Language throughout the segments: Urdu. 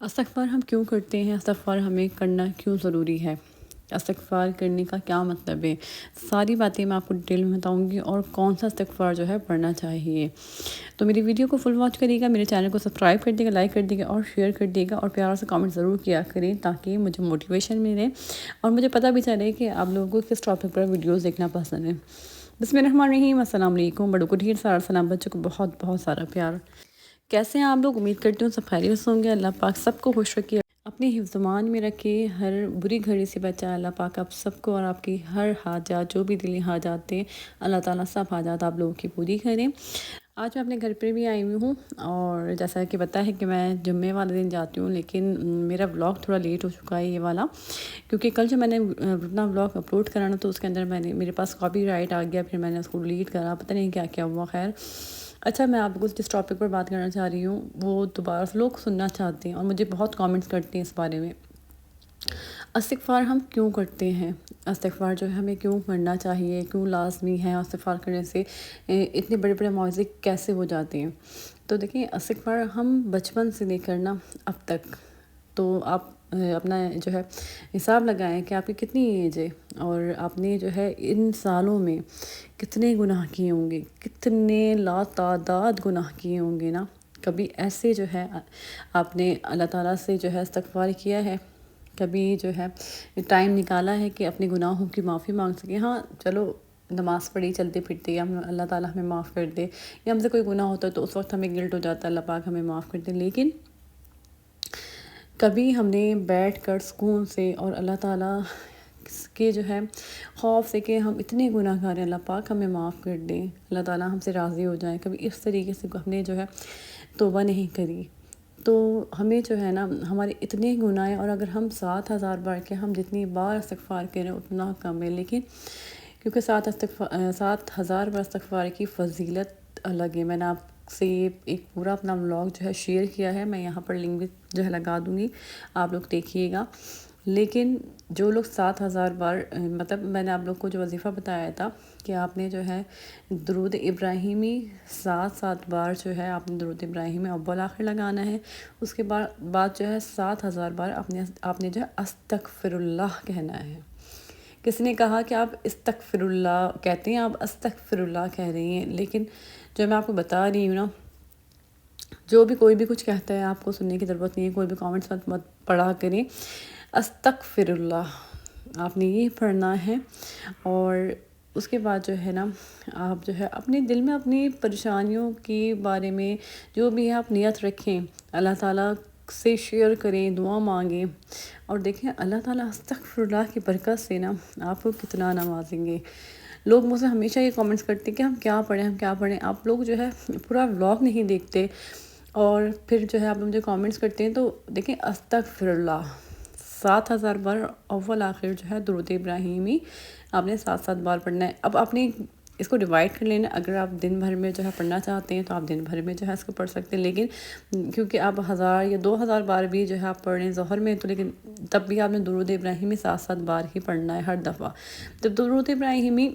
استغفار ہم کیوں کرتے ہیں؟ استغفار ہمیں کرنا کیوں ضروری ہے؟ استغفار کرنے کا کیا مطلب ہے؟ ساری باتیں میں آپ کو ڈیٹیل میں بتاؤں گی، اور کون سا استغفار جو ہے پڑھنا چاہیے۔ تو میری ویڈیو کو فل واچ کریے گا، میرے چینل کو سبسکرائب کر دیے گا، لائک کر دیے گا اور شیئر کر دیے گا، اور پیار سے کامنٹ ضرور کیا کریں تاکہ مجھے موٹیویشن ملے اور مجھے پتہ بھی چلے کہ آپ لوگوں کو کس ٹاپک پر ویڈیوز دیکھنا پسند ہے۔ بسم اللہ الرحمن الرحیم۔ السلام علیکم۔ بڑوں کو ڈھیر سارا سلام، بچوں کو بہت بہت سارا پیار۔ کیسے ہیں آپ لوگ؟ امید کرتی ہوں سب خیریت سے ہوں گے۔ اللہ پاک سب کو خوش رکھے، اپنے حفظ امان میں رکھے، ہر بری گھڑی سے بچائے اللہ پاک آپ سب کو، اور آپ کی ہر حاجات جو بھی دلی حاجات ہیں اللہ تعالیٰ سب حاجات آپ لوگوں کی پوری کریں۔ آج میں اپنے گھر پر بھی آئی ہوئی ہوں، اور جیسا کہ پتہ ہے کہ میں جمعے والے دن جاتی ہوں، لیکن میرا ولاگ تھوڑا لیٹ ہو چکا ہے یہ والا، کیونکہ کل جو میں نے اپنا ولاگ اپلوڈ کرانا تو اس کے اندر میرے پاس کاپی رائٹ آ گیا، پھر میں نے اس کو ڈیلیٹ کرا، پتہ نہیں کیا کیا ہوا۔ خیر اچھا، میں آپ کو جس ٹاپک پر بات کرنا چاہ رہی ہوں وہ دوبارہ سے لوگ سننا چاہتے ہیں اور مجھے بہت کامنٹس کرتے ہیں اس بارے میں۔ استغفار ہم کیوں کرتے ہیں؟ استغفار جو ہے ہمیں کیوں کرنا چاہیے، کیوں لازمی ہے؟ استغفار کرنے سے اتنے بڑے بڑے معاوضے کیسے ہو جاتے ہیں؟ تو دیکھیں، استغفار ہم بچپن سے لے کر نا اب تک، تو آپ اپنا جو ہے حساب لگائیں کہ آپ کی کتنی ایج ہے، اور آپ نے جو ہے ان سالوں میں کتنے گناہ کیے ہوں گے، کتنے لاتعداد گناہ کیے ہوں گے نا۔ کبھی ایسے جو ہے آپ نے اللہ تعالیٰ سے جو ہے استغفار کیا ہے؟ کبھی جو ہے ٹائم نکالا ہے کہ اپنے گناہوں کی معافی مانگ سکیں؟ ہاں چلو، نماز پڑھی چلتے پھرتے، یا اللہ تعالیٰ ہمیں معاف کر دے، یا ہم سے کوئی گناہ ہوتا ہے تو اس وقت ہمیں گلٹ ہو جاتا ہے، اللہ پاک ہمیں معاف کر دے، لیکن کبھی ہم نے بیٹھ کر سکون سے اور اللہ تعالیٰ کے جو ہے خوف سے کہ ہم اتنے گناہ گار ہیں، اللہ پاک ہمیں معاف کر دیں، اللہ تعالیٰ ہم سے راضی ہو جائیں، کبھی اس طریقے سے ہم نے جو ہے توبہ نہیں کری؟ تو ہمیں جو ہے نا ہمارے اتنے گناہ ہیں، اور اگر ہم 7,000 بار کے، ہم جتنی بار استغفار کریں اتنا کم ہے، لیکن کیونکہ 7,000 بار استغفار کی فضیلت الگ ہے۔ میں نے آپ سے ایک پورا اپنا ولاگ جو ہے شیئر کیا ہے، میں یہاں پر لنک بھی جو ہے لگا دوں گی، آپ لوگ دیکھیے گا۔ لیکن جو لوگ 7,000 بار، مطلب میں نے آپ لوگ کو جو وظیفہ بتایا تھا کہ آپ نے جو ہے درود ابراہیمی 7 بار جو ہے آپ نے درود ابراہیمی اول آخر لگانا ہے، اس کے بعد جو ہے 7,000 بار آپ نے جو ہے استغفر اللہ کہنا ہے۔ کسی نے کہا کہ آپ استغفر اللہ کہتے ہیں، آپ استغفر اللہ کہہ رہی ہیں، لیکن جو میں آپ کو بتا رہی ہوں نا، جو بھی کوئی بھی کچھ کہتا ہے آپ کو سننے کی ضرورت نہیں ہے، کوئی بھی کامنٹس مت پڑھا کریں۔ استغفر اللہ آپ نے یہ پڑھنا ہے، اور اس کے بعد جو ہے نا آپ جو ہے اپنے دل میں اپنی پریشانیوں کے بارے میں جو بھی ہے آپ نیت رکھیں، اللہ تعالیٰ سے شیئر کریں، دعا مانگیں، اور دیکھیں اللہ تعالیٰ استغفر اللہ کی برکت سے نا آپ کو کتنا نوازیں گے۔ لوگ مجھ سے ہمیشہ یہ کامنٹس کرتے ہیں کہ ہم کیا پڑھیں، ہم کیا پڑھیں۔ آپ لوگ جو ہے پورا ولاگ نہیں دیکھتے، اور پھر جو ہے آپ مجھے کامنٹس کرتے ہیں۔ تو دیکھیں، استغفر اللہ 7,000 بار اول آخر جو ہے درود ابراہیمی آپ نے 7 بار پڑھنا ہے۔ اب آپ نے اس کو ڈیوائڈ کر لینا، اگر آپ دن بھر میں جو ہے پڑھنا چاہتے ہیں تو آپ دن بھر میں جو ہے اس کو پڑھ سکتے ہیں، لیکن کیونکہ آپ 1,000 یا 2,000 بار بھی جو ہے آپ پڑھ رہے ہیں ظہر میں، تو لیکن تب بھی آپ نے درود ابراہیمی 7 بار ہی پڑھنا ہے ہر دفعہ۔ جب درود ابراہیمی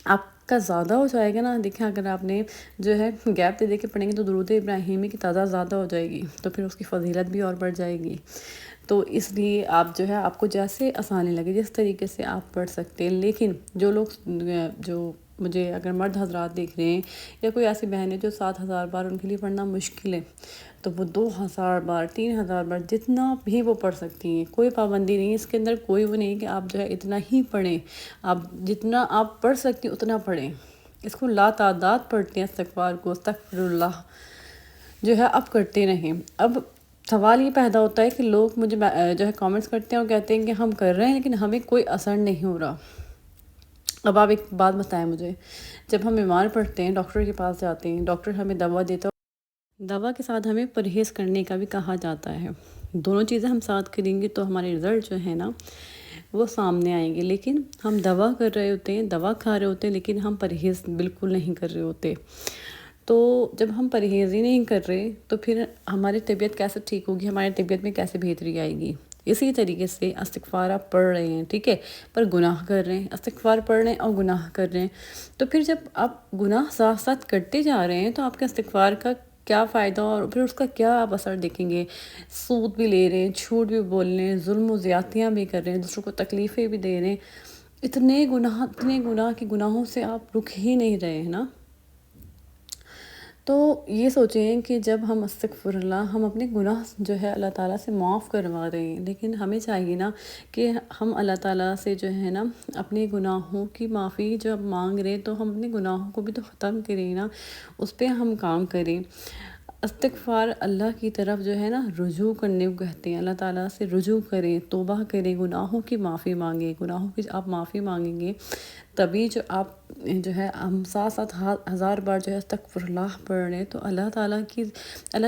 آپ کا زیادہ ہو جائے گا نا، دیکھیں اگر آپ نے جو ہے گیپ دے کے پڑھیں گے تو درود ابراہیمی کی تعداد زیادہ ہو جائے گی، تو پھر اس کی فضیلت بھی اور بڑھ جائے گی۔ تو اس لیے آپ جو ہے آپ کو جیسے آسانی لگے جس طریقے سے آپ پڑھ سکتے ہیں، لیکن جو لوگ جو مجھے اگر مرد حضرات دیکھ رہے ہیں، یا کوئی ایسی بہن ہے جو 7,000 بار ان کے لیے پڑھنا مشکل ہے، تو وہ 2,000 بار 3,000 بار جتنا بھی وہ پڑھ سکتی ہیں، کوئی پابندی نہیں، اس کے اندر کوئی وہ نہیں کہ آپ جو ہے اتنا ہی پڑھیں، آپ جتنا آپ پڑھ سکتی ہیں اتنا پڑھیں۔ اس کو لا تعداد پڑھتے ہیں استغفار کو، استغفر اللہ جو ہے اب کرتے رہیں۔ اب سوال یہ پیدا ہوتا ہے کہ لوگ مجھے جو ہے کامنٹس کرتے ہیں اور کہتے ہیں کہ ہم کر رہے ہیں لیکن ہمیں کوئی اثر نہیں ہو رہا۔ اب آپ ایک بات بتائیں مجھے، جب ہم بیمار پڑتے ہیں، ڈاکٹر کے پاس جاتے ہیں، ڈاکٹر ہمیں دوا دیتا ہے، دوا کے ساتھ ہمیں پرہیز کرنے کا بھی کہا جاتا ہے۔ دونوں چیزیں ہم ساتھ کریں گے تو ہمارے رزلٹ جو ہے نا وہ سامنے آئیں گے، لیکن ہم دوا کر رہے ہوتے ہیں، دوا کھا رہے ہوتے ہیں، لیکن ہم پرہیز بالکل نہیں کر رہے ہوتے۔ تو جب ہم پرہیز ہی نہیں کر رہے تو پھر ہماری طبیعت کیسے ٹھیک ہوگی، ہماری طبیعت میں کیسے بہتری آئے گی؟ اسی طریقے سے استغفار آپ پڑھ رہے ہیں، ٹھیک ہے، پر گناہ کر رہے ہیں، استغفار پڑھ رہے ہیں اور گناہ کر رہے ہیں، تو پھر جب آپ گناہ ساتھ ساتھ کرتے جا رہے ہیں تو آپ کے استغفار کا کیا فائدہ اور پھر اس کا کیا آپ اثر دیکھیں گے. سود بھی لے رہے ہیں، جھوٹ بھی بول رہے ہیں، ظلم و زیادتیاں بھی کر رہے ہیں، دوسروں کو تکلیفیں بھی دے رہے ہیں. اتنے گناہ کہ گناہوں سے آپ رک ہی نہیں رہے ہیں نا. تو یہ سوچیں کہ جب ہم استغفر اللہ، ہم اپنے گناہ جو ہے اللہ تعالیٰ سے معاف کروا رہے ہیں، لیکن ہمیں چاہیے نا کہ ہم اللہ تعالیٰ سے جو ہے نا اپنے گناہوں کی معافی جب مانگ رہے تو ہم اپنے گناہوں کو بھی تو ختم کریں نا، اس پہ ہم کام کریں. استغفار اللہ کی طرف جو ہے نا رجوع کرنے کو کہتے ہیں. اللہ تعالیٰ سے رجوع کریں، توبہ کریں، گناہوں کی معافی مانگیں. گناہوں کی آپ معافی مانگیں گے تبھی جو آپ جو ہے ہم 7,000 بار جو ہے استغفر اللہ پڑھ رہے ہیں تو اللہ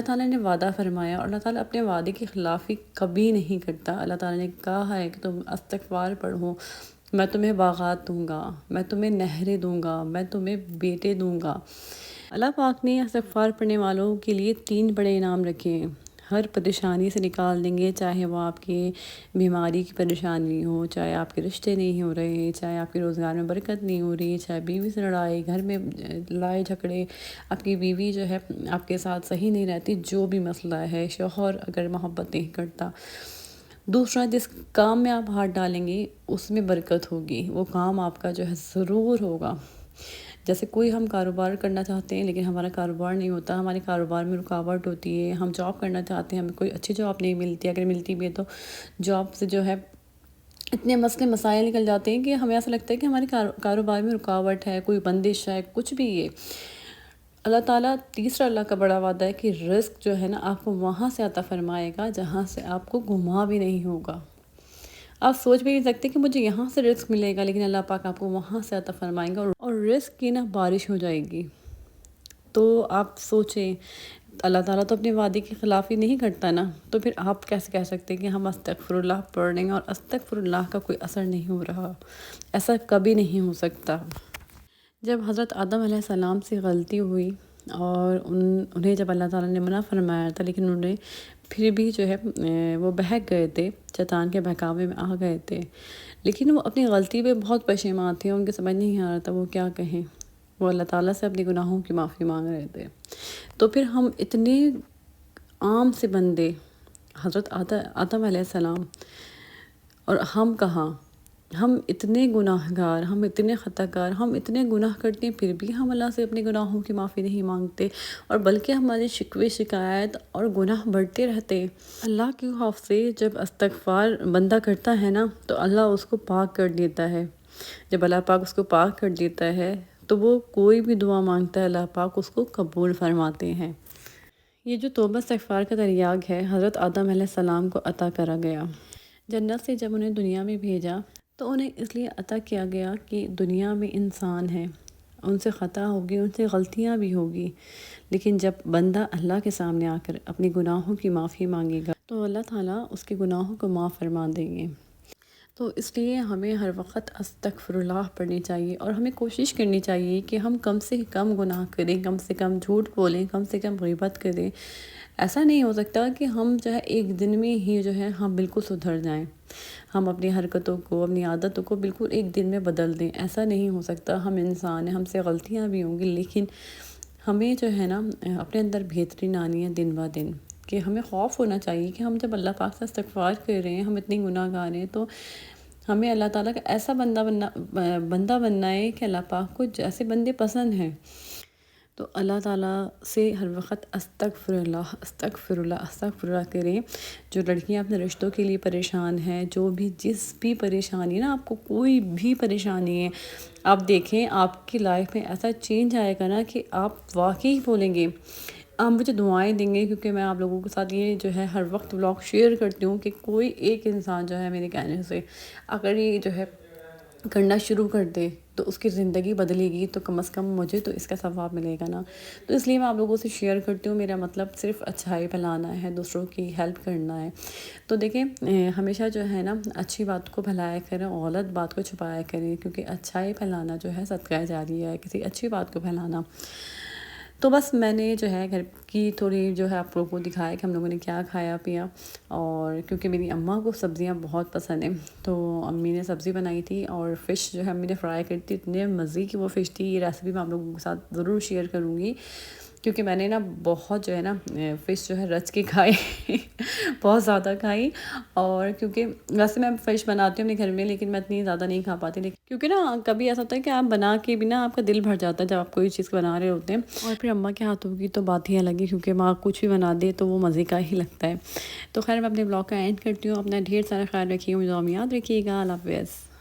تعالیٰ نے وعدہ فرمایا، اور اللہ تعالیٰ اپنے وعدے کی خلافی کبھی نہیں کرتا. اللہ تعالیٰ نے کہا ہے کہ تم استغفار پڑھو، میں تمہیں باغات دوں گا، میں تمہیں نہریں دوں گا، میں تمہیں بیٹے دوں گا. اللہ پاک نے استغفار پڑھنے والوں کے لیے 3 بڑے انعام رکھے ہیں. ہر پریشانی سے نکال دیں گے، چاہے وہ آپ کی بیماری کی پریشانی ہو، چاہے آپ کے رشتے نہیں ہو رہے، چاہے آپ کے روزگار میں برکت نہیں ہو رہی، چاہے بیوی سے لڑائی، گھر میں لڑائی جھگڑے، آپ کی بیوی جو ہے آپ کے ساتھ صحیح نہیں رہتی، جو بھی مسئلہ ہے، شوہر اگر محبت نہیں کرتا. دوسرا، جس کام میں آپ ہاتھ ڈالیں گے اس میں برکت ہوگی، وہ کام آپ کا جو ہے ضرور ہوگا. جیسے کوئی ہم کاروبار کرنا چاہتے ہیں لیکن ہمارا کاروبار نہیں ہوتا، ہمارے کاروبار میں رکاوٹ ہوتی ہے. ہم جاب کرنا چاہتے ہیں، ہمیں کوئی اچھی جاب نہیں ملتی، اگر ملتی بھی ہے تو جاب سے جو ہے اتنے مسئلے مسائل نکل جاتے ہیں کہ ہمیں ایسا لگتا ہے کہ ہمارے کاروبار میں رکاوٹ ہے، کوئی بندش ہے، کچھ بھی ہے. اللہ تعالیٰ تیسرا اللہ کا بڑا وعدہ ہے کہ رزق جو ہے نا آپ کو وہاں سے عطا فرمائے گا جہاں سے آپ کو گما بھی نہیں ہوگا. آپ سوچ بھی نہیں سکتے کہ مجھے یہاں سے رزق ملے گا، لیکن اللہ پاک آپ کو وہاں سے عطا فرمائیں گا اور رزق کی نا بارش ہو جائے گی. تو آپ سوچیں، اللہ تعالیٰ تو اپنے وعدے کی خلافی نہیں کرتا نا، تو پھر آپ کیسے کہہ سکتے ہیں کہ ہم استغفر اللہ پڑھ رہے ہیں اور استغفر اللہ کا کوئی اثر نہیں ہو رہا؟ ایسا کبھی نہیں ہو سکتا. جب حضرت آدم علیہ السلام سے غلطی ہوئی اور انہیں جب اللہ تعالیٰ نے منع فرمایا تھا، لیکن انہیں پھر بھی جو ہے وہ بہک گئے تھے، شیطان کے بہکاوے میں آ گئے تھے، لیکن وہ اپنی غلطی پہ بہت پشیمان تھے. ان کے سمجھ نہیں آ رہا تھا وہ کیا کہیں. وہ اللہ تعالیٰ سے اپنے گناہوں کی معافی مانگ رہے تھے. تو پھر ہم اتنے عام سے بندے، حضرت آدم علیہ السلام، اور ہم کہاں، ہم اتنے گناہ گار، ہم اتنے خطا کار، ہم اتنے گناہ کرتے ہیں، پھر بھی ہم اللہ سے اپنے گناہوں کی معافی نہیں مانگتے، اور بلکہ ہماری شکوے شکایت اور گناہ بڑھتے رہتے. اللہ کے خوف سے جب استغفار بندہ کرتا ہے نا تو اللہ اس کو پاک کر دیتا ہے. جب اللہ پاک اس کو پاک کر دیتا ہے تو وہ کوئی بھی دعا مانگتا ہے اللہ پاک اس کو قبول فرماتے ہیں. یہ جو توبہ استغفار کا تریاق ہے حضرت آدم علیہ السلام کو عطا کرا گیا. جنت سے جب انہیں دنیا میں بھیجا تو انہیں اس لیے عطا کیا گیا کہ دنیا میں انسان ہے، ان سے خطا ہوگی، ان سے غلطیاں بھی ہوگی، لیکن جب بندہ اللہ کے سامنے آ کر اپنی گناہوں کی معافی مانگے گا تو اللہ تعالیٰ اس کے گناہوں کو معاف فرما دیں گے. تو اس لیے ہمیں ہر وقت استغفر اللہ پڑھنی چاہیے، اور ہمیں کوشش کرنی چاہیے کہ ہم کم سے کم گناہ کریں، کم سے کم جھوٹ بولیں، کم سے کم غیبت کریں. ایسا نہیں ہو سکتا کہ ہم جو ہے ایک دن میں ہی جو ہے ہم بالکل سدھر جائیں، ہم اپنی حرکتوں کو، اپنی عادتوں کو بالکل ایک دن میں بدل دیں. ایسا نہیں ہو سکتا. ہم انسان ہیں، ہم سے غلطیاں بھی ہوں گی، لیکن ہمیں جو ہے نا اپنے اندر بہتری آنی ہے دن بہ دن. کہ ہمیں خوف ہونا چاہیے کہ ہم جب اللہ پاک سے استغفار کر رہے ہیں، ہم اتنے گناہ گار ہیں، تو ہمیں اللہ تعالیٰ کا ایسا بندہ بننا ہے کہ اللہ پاک کو جیسے بندے پسند ہیں. تو اللہ تعالیٰ سے ہر وقت استغفر اللہ استغفر اللہ استغفر اللہ کریں. جو لڑکیاں اپنے رشتوں کے لیے پریشان ہیں، جو بھی جس بھی پریشانی نا، آپ کو کوئی بھی پریشانی ہے، آپ دیکھیں آپ کی لائف میں ایسا چینج آئے گا نا کہ آپ واقعی بولیں گے. آپ مجھے دعائیں دیں گے، کیونکہ میں آپ لوگوں کے ساتھ یہ جو ہے ہر وقت ولاگ شیئر کرتی ہوں کہ کوئی ایک انسان جو ہے میرے کہنے سے اگر یہ جو ہے کرنا شروع کر دے تو اس کی زندگی بدلے گی، تو کم از کم مجھے تو اس کا ثواب ملے گا نا. تو اس لیے میں آپ لوگوں سے شیئر کرتی ہوں. میرا مطلب صرف اچھائی پھیلانا ہے، دوسروں کی ہیلپ کرنا ہے. تو دیکھیں ہمیشہ جو ہے نا اچھی بات کو پھیلایا کریں، غلط بات کو چھپایا کریں، کیونکہ اچھائی پھیلانا جو ہے صدقہ جاریہ ہے، کسی اچھی بات کو پھیلانا. تو بس میں نے جو ہے گھر کی تھوڑی جو ہے آپ لوگوں کو دکھایا کہ ہم لوگوں نے کیا کھایا پیا. اور کیونکہ میری اماں کو سبزیاں بہت پسند ہیں تو امی نے سبزی بنائی تھی، اور فش جو ہے امی نے فرائی کری تھی. اتنے مزے کی وہ فش تھی. یہ ریسیپی میں آپ لوگوں کے ساتھ ضرور شیئر کروں گی. کیونکہ میں نے نا بہت جو ہے نا فش جو ہے رچ کے کھائی بہت زیادہ کھائی. اور کیونکہ ویسے میں فش بناتی ہوں اپنے گھر میں، لیکن میں اتنی زیادہ نہیں کھا پاتی، لیکن کیونکہ نا کبھی ایسا ہوتا ہے کہ آپ بنا کے بھی نا آپ کا دل بھر جاتا ہے جب آپ کوئی چیز بنا رہے ہوتے ہیں. اور پھر اماں کے ہاتھوں کی تو بات ہی الگ ہے، کیونکہ ماں کچھ بھی بنا دے تو وہ مزے کا ہی لگتا ہے. تو خیر میں اپنے بلاگ کا اینڈ کرتی ہوں. اپنا ڈھیر سارا خیال رکھیے، مجھے یاد رکھیے گا. اللہ حافظ.